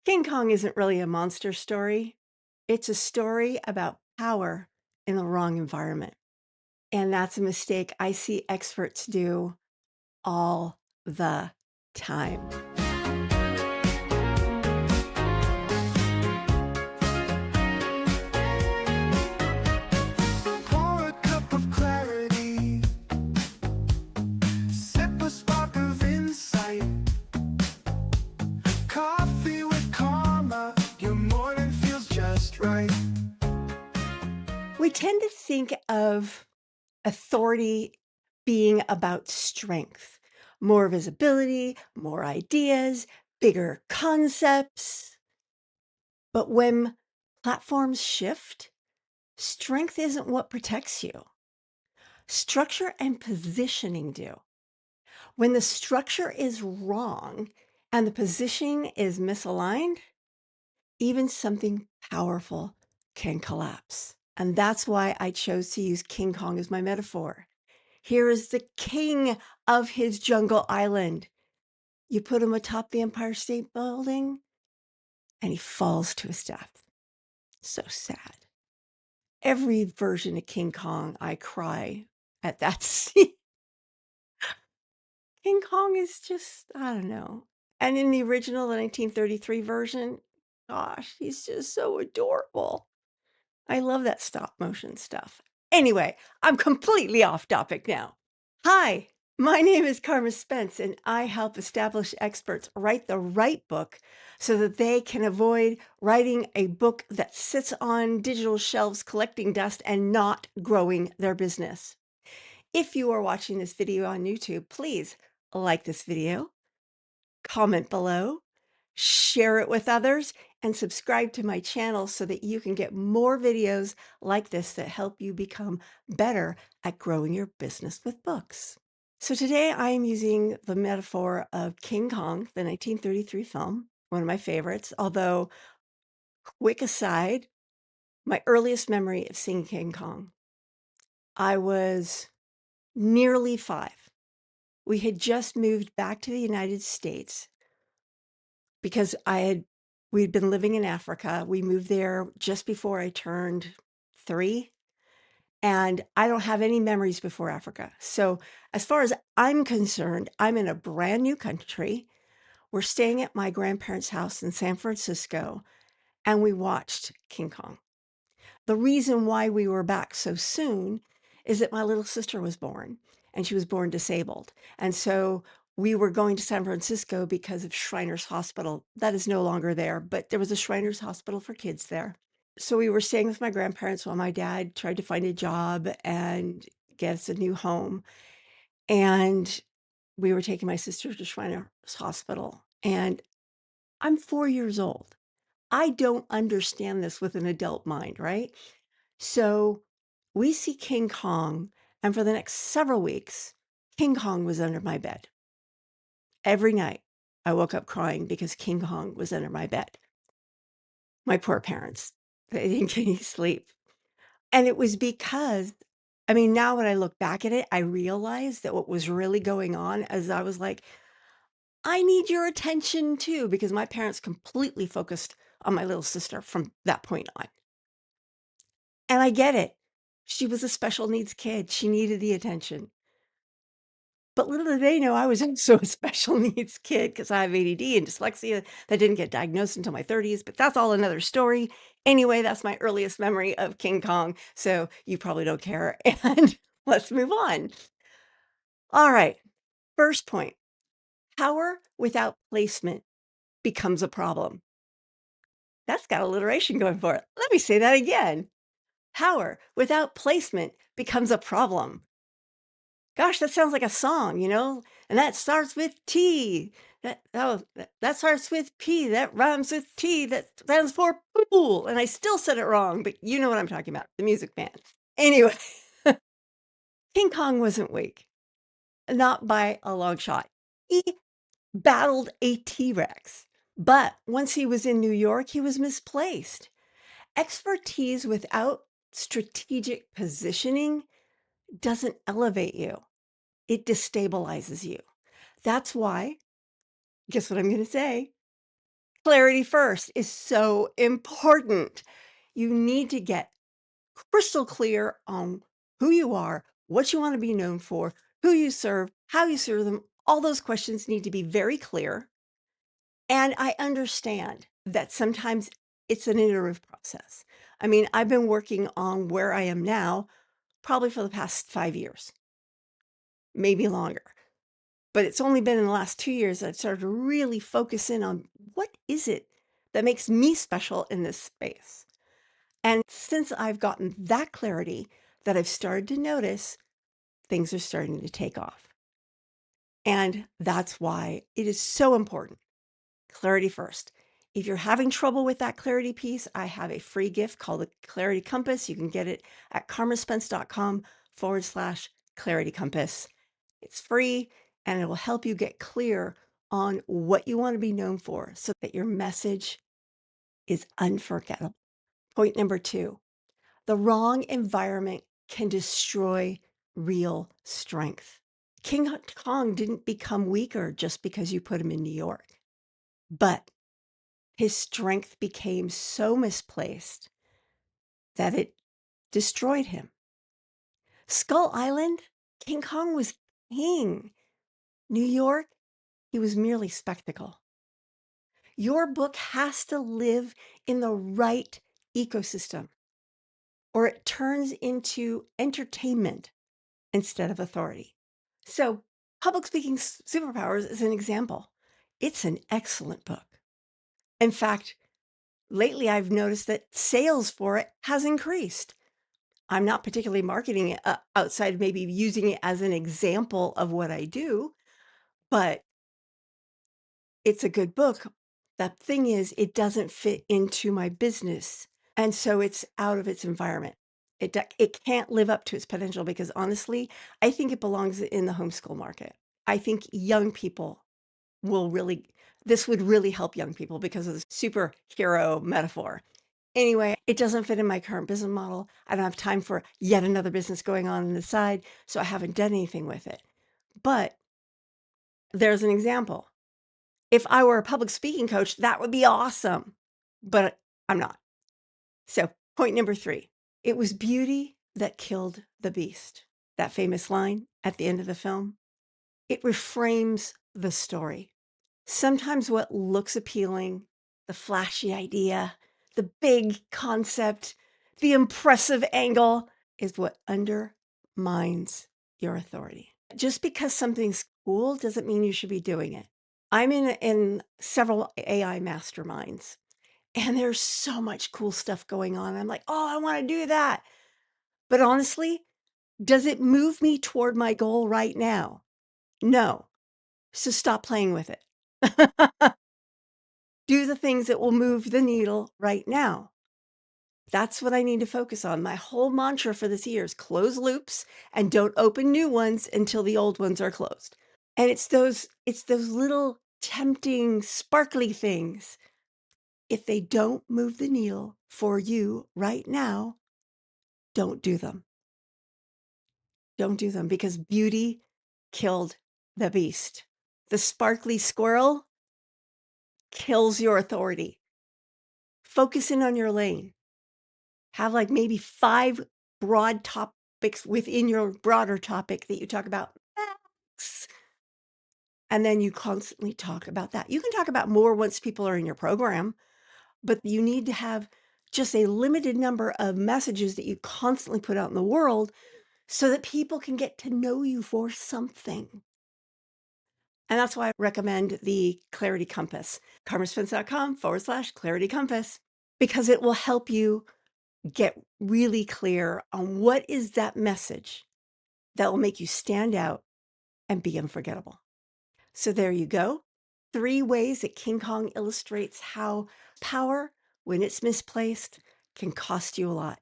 King Kong isn't really a monster story. It's a story about power in the wrong environment. And that's a mistake I see experts do all the time. Pour a cup of clarity, sip a spark of insight. Coffee with Karma, your morning feels just right. We tend to think of authority being about strength, more visibility, more ideas, bigger concepts. But when platforms shift, strength isn't what protects you. Structure and positioning do. When the structure is wrong and the positioning is misaligned, even something powerful can collapse. And that's why I chose to use King Kong as my metaphor. Here is the king of his jungle island. You put him atop the Empire State Building and he falls to his death. So sad. Every version of King Kong, I cry at that scene. King Kong is just, I don't know. And in the original, the 1933 version, gosh, he's just so adorable. I love that stop motion stuff. Anyway, I'm completely off topic now. Hi, my name is Carma Spence, and I help established experts write the right book so that they can avoid writing a book that sits on digital shelves collecting dust and not growing their business. If you are watching this video on YouTube, please like this video, comment below, share it with others, and subscribe to my channel so that you can get more videos like this that help you become better at growing your business with books. So today I am using the metaphor of King Kong, the 1933 film, one of my favorites, although, quick aside, my earliest memory of seeing King Kong, I was nearly 5. We had just moved back to the United States because we'd been living in Africa. We moved there just before I turned 3, and I don't have any memories before Africa. So as far as I'm concerned, I'm in a brand new country. We're staying at my grandparents' house in San Francisco, and we watched King Kong. The reason why we were back so soon is that my little sister was born, and she was born disabled. And so we were going to San Francisco because of Shriners Hospital. That is no longer there, but there was a Shriners Hospital for kids there. So we were staying with my grandparents while my dad tried to find a job and get us a new home. And we were taking my sister to Shriners Hospital. And I'm 4 years old. I don't understand this with an adult mind, right? So we see King Kong, and for the next several weeks, King Kong was under my bed. Every night, I woke up crying because King Kong was under my bed. My poor parents, they didn't get any sleep. And it was because, I mean, now when I look back at it, I realize that what was really going on is I was like, I need your attention too, because my parents completely focused on my little sister from that point on. And I get it. She was a special needs kid. She needed the attention. But little did they know I was also a special needs kid because I have ADD and dyslexia that didn't get diagnosed until my 30s, but that's all another story. Anyway, that's my earliest memory of King Kong, so you probably don't care. And let's move on. All right, first point. Power without placement becomes a problem. That's got alliteration going for it. Let me say that again. Power without placement becomes a problem. Gosh, that sounds like a song, and that starts with T. That starts with P. That rhymes with T. That stands for pool. And I still said it wrong, but you know what I'm talking about, the Music Man. Anyway, King Kong wasn't weak, not by a long shot. He battled a T-Rex, but once he was in New York, he was misplaced. Expertise without strategic positioning doesn't elevate you. It destabilizes you. That's why, guess what I'm going to say? Clarity first is so important. You need to get crystal clear on who you are, what you want to be known for, who you serve, how you serve them. All those questions need to be very clear. And I understand that sometimes it's an iterative process. I mean, I've been working on where I am now probably for the past 5 years, maybe longer. But it's only been in the last 2 years that I've started to really focus in on what is it that makes me special in this space. And since I've gotten that clarity, that I've started to notice things are starting to take off. And that's why it is so important. Clarity first. If you're having trouble with that clarity piece, I have a free gift called the Clarity Compass. You can get it at karmaspence.com/clarity compass. It's free and it will help you get clear on what you want to be known for so that your message is unforgettable. Point number 2, the wrong environment can destroy real strength. King Kong didn't become weaker just because you put him in New York, but his strength became so misplaced that it destroyed him. Skull Island, King Kong was king. New York, he was merely spectacle. Your book has to live in the right ecosystem, or it turns into entertainment instead of authority. So, Public Speaking Superpowers is an example. It's an excellent book. In fact, lately I've noticed that sales for it has increased. I'm not particularly marketing it outside of maybe using it as an example of what I do, but it's a good book. The thing is, it doesn't fit into my business, and so it's out of its environment. It can't live up to its potential because honestly, I think it belongs in the homeschool market. I think young people will really this would really help young people because of the superhero metaphor. Anyway, it doesn't fit in my current business model. I don't have time for yet another business going on the side, so I haven't done anything with it. But there's an example. If I were a public speaking coach, that would be awesome, but I'm not. So, point number 3, it was beauty that killed the beast. That famous line at the end of the film, it reframes the story. Sometimes what looks appealing, the flashy idea, the big concept, the impressive angle is what undermines your authority. Just because something's cool doesn't mean you should be doing it. I'm in several AI masterminds, and there's so much cool stuff going on. I'm like, "Oh, I wanna do that." But honestly, does it move me toward my goal right now? No. So stop playing with it. Do the things that will move the needle right now. That's what I need to focus on. My whole mantra for this year is close loops and don't open new ones until the old ones are closed. And it's those little tempting, sparkly things. If they don't move the needle for you right now, don't do them. Don't do them because beauty killed the beast. The sparkly squirrel kills your authority. Focus in on your lane. Have like maybe 5 broad topics within your broader topic that you talk about max, and then you constantly talk about that. You can talk about more once people are in your program, but you need to have just a limited number of messages that you constantly put out in the world so that people can get to know you for something. And that's why I recommend the Clarity Compass, karmaspence.com/Clarity Compass, because it will help you get really clear on what is that message that will make you stand out and be unforgettable. So there you go. 3 ways that King Kong illustrates how power, when it's misplaced, can cost you a lot.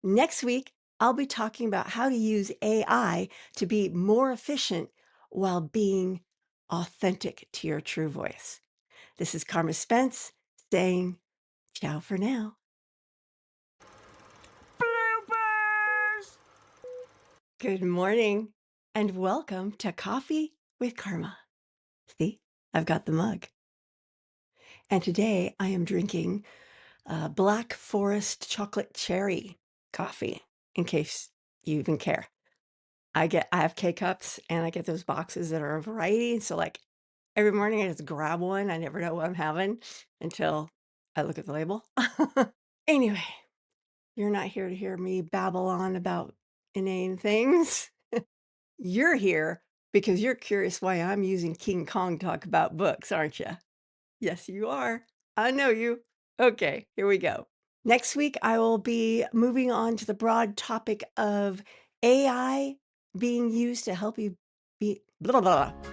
Next week, I'll be talking about how to use AI to be more efficient while being authentic to your true voice. This is Karma Spence saying ciao for now. Bloopers! Good morning and welcome to Coffee with Karma. See, I've got the mug. And today I am drinking Black Forest chocolate cherry coffee, in case you even care. I have K-cups and I get those boxes that are a variety. So like every morning I just grab one. I never know what I'm having until I look at the label. Anyway, you're not here to hear me babble on about inane things. You're here because you're curious why I'm using King Kong to talk about books, aren't you? Yes, you are. I know you. Okay, here we go. Next week, I will be moving on to the broad topic of AI being used to help you be blah, blah, blah.